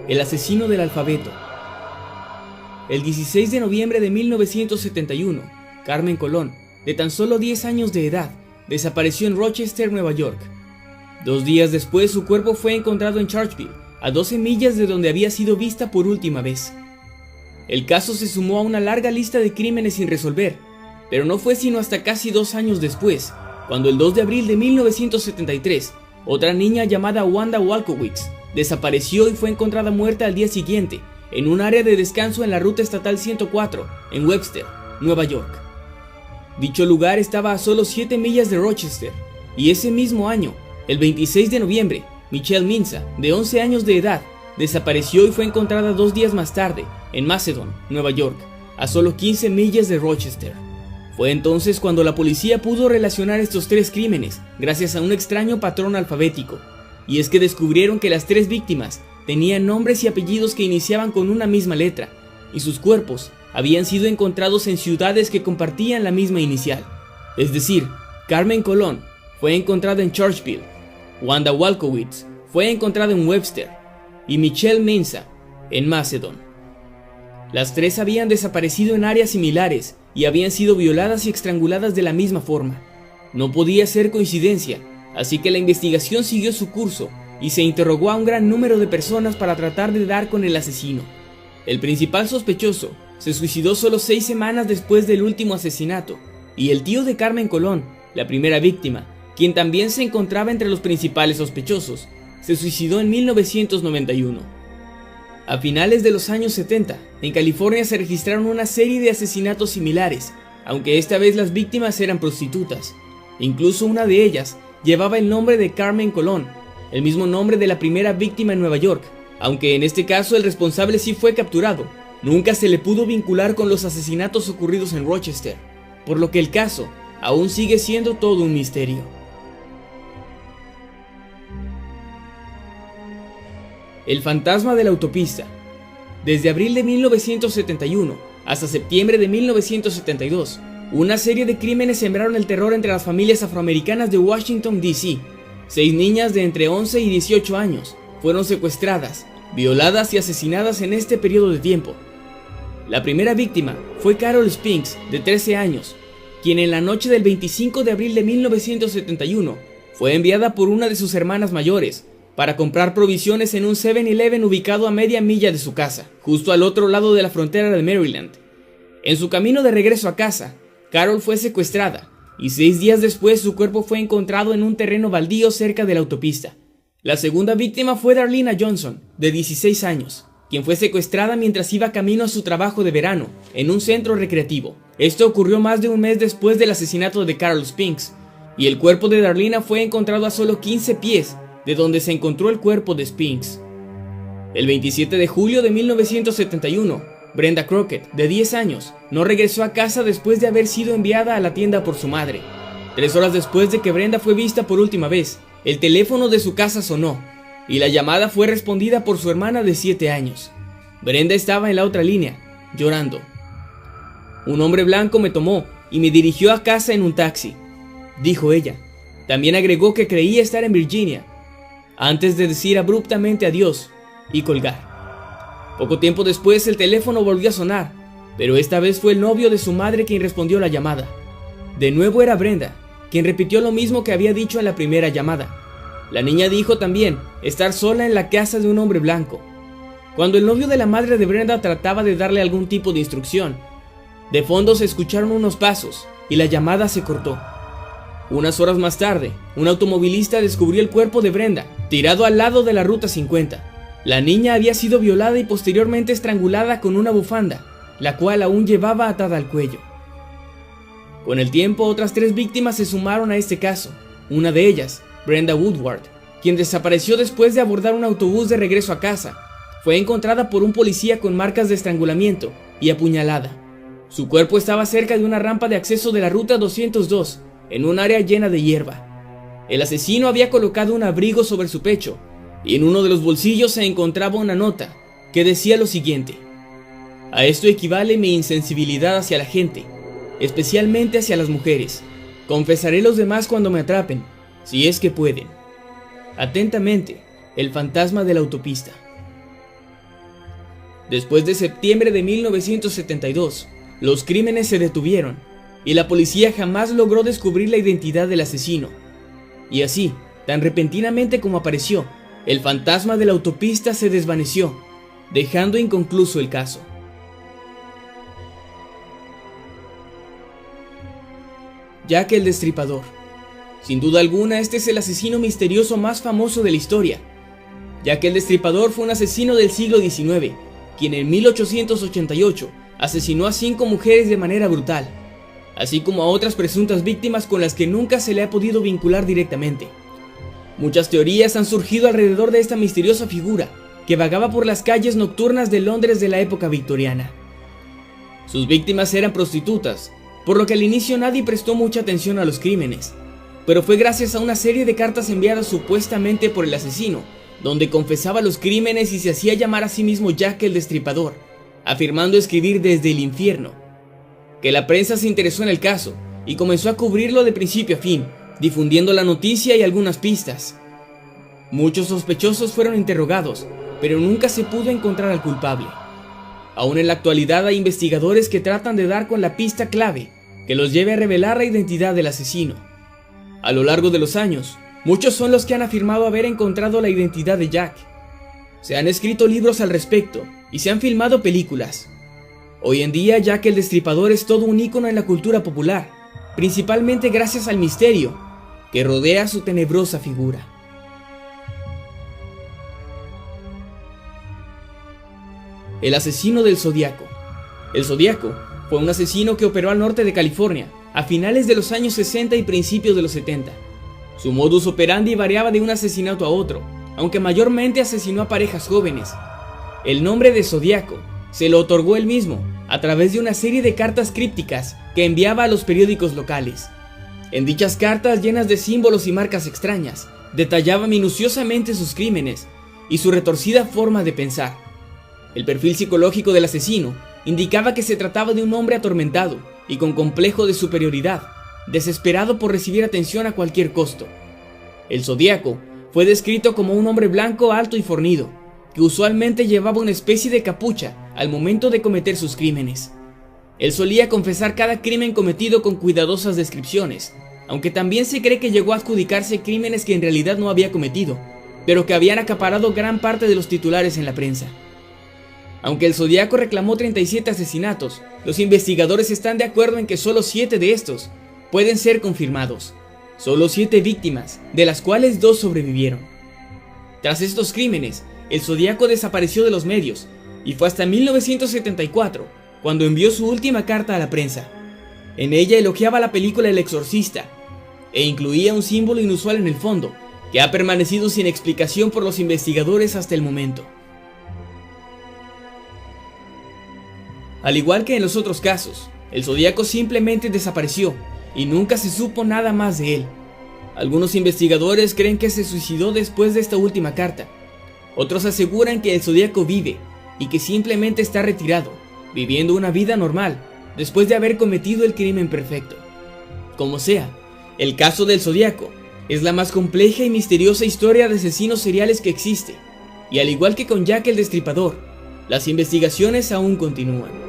el asesino del alfabeto. El 16 de noviembre de 1971, Carmen Colón, de tan solo 10 años de edad, desapareció en Rochester, Nueva York. 2 días después, su cuerpo fue encontrado en Churchville, a 12 millas de donde había sido vista por última vez. El caso se sumó a una larga lista de crímenes sin resolver, pero no fue sino hasta casi 2 años después, cuando el 2 de abril de 1973, otra niña llamada Wanda Walkowicz desapareció y fue encontrada muerta al día siguiente, en un área de descanso en la ruta estatal 104, en Webster, Nueva York. Dicho lugar estaba a solo 7 millas de Rochester, y ese mismo año, el 26 de noviembre, Michelle Mensah, de 11 años de edad, desapareció y fue encontrada 2 días más tarde, en Macedon, Nueva York, a solo 15 millas de Rochester. Fue entonces cuando la policía pudo relacionar estos 3 crímenes gracias a un extraño patrón alfabético, y es que descubrieron que las 3 víctimas tenían nombres y apellidos que iniciaban con una misma letra, y sus cuerpos habían sido encontrados en ciudades que compartían la misma inicial. Es decir, Carmen Colón fue encontrada en Churchville, Wanda Walkowicz fue encontrada en Webster y Michelle Mensah en Macedon. Las 3 habían desaparecido en áreas similares y habían sido violadas y estranguladas de la misma forma. No podía ser coincidencia, así que la investigación siguió su curso y se interrogó a un gran número de personas para tratar de dar con el asesino. El principal sospechoso se suicidó solo 6 semanas después del último asesinato, y el tío de Carmen Colón, la primera víctima, quien también se encontraba entre los principales sospechosos, se suicidó en 1991. A finales de los años 70, en California se registraron una serie de asesinatos similares, aunque esta vez las víctimas eran prostitutas. Incluso una de ellas llevaba el nombre de Carmen Colón, el mismo nombre de la primera víctima en Nueva York, aunque en este caso el responsable sí fue capturado. Nunca se le pudo vincular con los asesinatos ocurridos en Rochester, por lo que el caso aún sigue siendo todo un misterio. El fantasma de la autopista. Desde abril de 1971 hasta septiembre de 1972, una serie de crímenes sembraron el terror entre las familias afroamericanas de Washington, D.C. 6 niñas de entre 11 y 18 años fueron secuestradas, violadas y asesinadas en este periodo de tiempo. La primera víctima fue Carol Spinks, de 13 años, quien en la noche del 25 de abril de 1971 fue enviada por una de sus hermanas mayores para comprar provisiones en un 7-Eleven ubicado a media milla de su casa, justo al otro lado de la frontera de Maryland. En su camino de regreso a casa, Carol fue secuestrada, y 6 días después su cuerpo fue encontrado en un terreno baldío cerca de la autopista. La segunda víctima fue Darlena Johnson, de 16 años, quien fue secuestrada mientras iba camino a su trabajo de verano, en un centro recreativo. Esto ocurrió más de un mes después del asesinato de Carol Spinks, y el cuerpo de Darlena fue encontrado a solo 15 pies de donde se encontró el cuerpo de Spinks. El 27 de julio de 1971, Brenda Crockett, de 10 años, no regresó a casa después de haber sido enviada a la tienda por su madre. 3 horas después de que Brenda fue vista por última vez, el teléfono de su casa sonó, y la llamada fue respondida por su hermana de 7 años. Brenda estaba en la otra línea, llorando. Un hombre blanco me tomó y me dirigió a casa en un taxi, dijo ella. También agregó que creía estar en Virginia, antes de decir abruptamente adiós y colgar. Poco tiempo después el teléfono volvió a sonar, pero esta vez fue el novio de su madre quien respondió la llamada. De nuevo era Brenda, quien repitió lo mismo que había dicho en la primera llamada. La niña dijo también estar sola en la casa de un hombre blanco. Cuando el novio de la madre de Brenda trataba de darle algún tipo de instrucción, de fondo se escucharon unos pasos y la llamada se cortó. Unas horas más tarde, un automovilista descubrió el cuerpo de Brenda, tirado al lado de la Ruta 50. La niña había sido violada y posteriormente estrangulada con una bufanda, la cual aún llevaba atada al cuello. Con el tiempo, otras 3 víctimas se sumaron a este caso. Una de ellas, Brenda Woodward, quien desapareció después de abordar un autobús de regreso a casa, fue encontrada por un policía con marcas de estrangulamiento y apuñalada. Su cuerpo estaba cerca de una rampa de acceso de la Ruta 202, en un área llena de hierba. El asesino había colocado un abrigo sobre su pecho, y en uno de los bolsillos se encontraba una nota que decía lo siguiente: a esto equivale mi insensibilidad hacia la gente, especialmente hacia las mujeres. Confesaré los demás cuando me atrapen, si es que pueden. Atentamente, el fantasma de la autopista. Después de septiembre de 1972, los crímenes se detuvieron y la policía jamás logró descubrir la identidad del asesino. Y así, tan repentinamente como apareció, el fantasma de la autopista se desvaneció, dejando inconcluso el caso. Jack el Destripador. Sin duda alguna, este es el asesino misterioso más famoso de la historia. Jack el Destripador fue un asesino del siglo XIX, quien en 1888 asesinó a 5 mujeres de manera brutal, así como a otras presuntas víctimas con las que nunca se le ha podido vincular directamente. Muchas teorías han surgido alrededor de esta misteriosa figura, que vagaba por las calles nocturnas de Londres de la época victoriana. Sus víctimas eran prostitutas, por lo que al inicio nadie prestó mucha atención a los crímenes, pero fue gracias a una serie de cartas enviadas supuestamente por el asesino, donde confesaba los crímenes y se hacía llamar a sí mismo Jack el Destripador, afirmando escribir desde el infierno, que la prensa se interesó en el caso y comenzó a cubrirlo de principio a fin, difundiendo la noticia y algunas pistas. Muchos sospechosos fueron interrogados, pero nunca se pudo encontrar al culpable. Aún en la actualidad hay investigadores que tratan de dar con la pista clave que los lleve a revelar la identidad del asesino. A lo largo de los años, muchos son los que han afirmado haber encontrado la identidad de Jack. Se han escrito libros al respecto y se han filmado películas. Hoy en día, Jack el Destripador es todo un ícono en la cultura popular, principalmente gracias al misterio que rodea su tenebrosa figura. El asesino del Zodíaco. El Zodíaco fue un asesino que operó al norte de California a finales de los años 60 y principios de los 70. Su modus operandi variaba de un asesinato a otro, aunque mayormente asesinó a parejas jóvenes. El nombre de Zodíaco se lo otorgó él mismo a través de una serie de cartas crípticas que enviaba a los periódicos locales. En dichas cartas, llenas de símbolos y marcas extrañas, detallaba minuciosamente sus crímenes y su retorcida forma de pensar. El perfil psicológico del asesino indicaba que se trataba de un hombre atormentado y con complejo de superioridad, desesperado por recibir atención a cualquier costo. El Zodíaco fue descrito como un hombre blanco, alto y fornido, que usualmente llevaba una especie de capucha al momento de cometer sus crímenes. Él solía confesar cada crimen cometido con cuidadosas descripciones, aunque también se cree que llegó a adjudicarse crímenes que en realidad no había cometido, pero que habían acaparado gran parte de los titulares en la prensa. Aunque el Zodíaco reclamó 37 asesinatos, los investigadores están de acuerdo en que solo 7 de estos pueden ser confirmados. Solo 7 víctimas, de las cuales 2 sobrevivieron. Tras estos crímenes, el Zodíaco desapareció de los medios, y fue hasta 1974 cuando envió su última carta a la prensa. En ella elogiaba la película El Exorcista, e incluía un símbolo inusual en el fondo, que ha permanecido sin explicación por los investigadores hasta el momento. Al igual que en los otros casos, el Zodíaco simplemente desapareció y nunca se supo nada más de él. Algunos investigadores creen que se suicidó después de esta última carta. Otros aseguran que el Zodíaco vive y que simplemente está retirado, viviendo una vida normal después de haber cometido el crimen perfecto. Como sea, el caso del Zodíaco es la más compleja y misteriosa historia de asesinos seriales que existe, y al igual que con Jack el Destripador, las investigaciones aún continúan.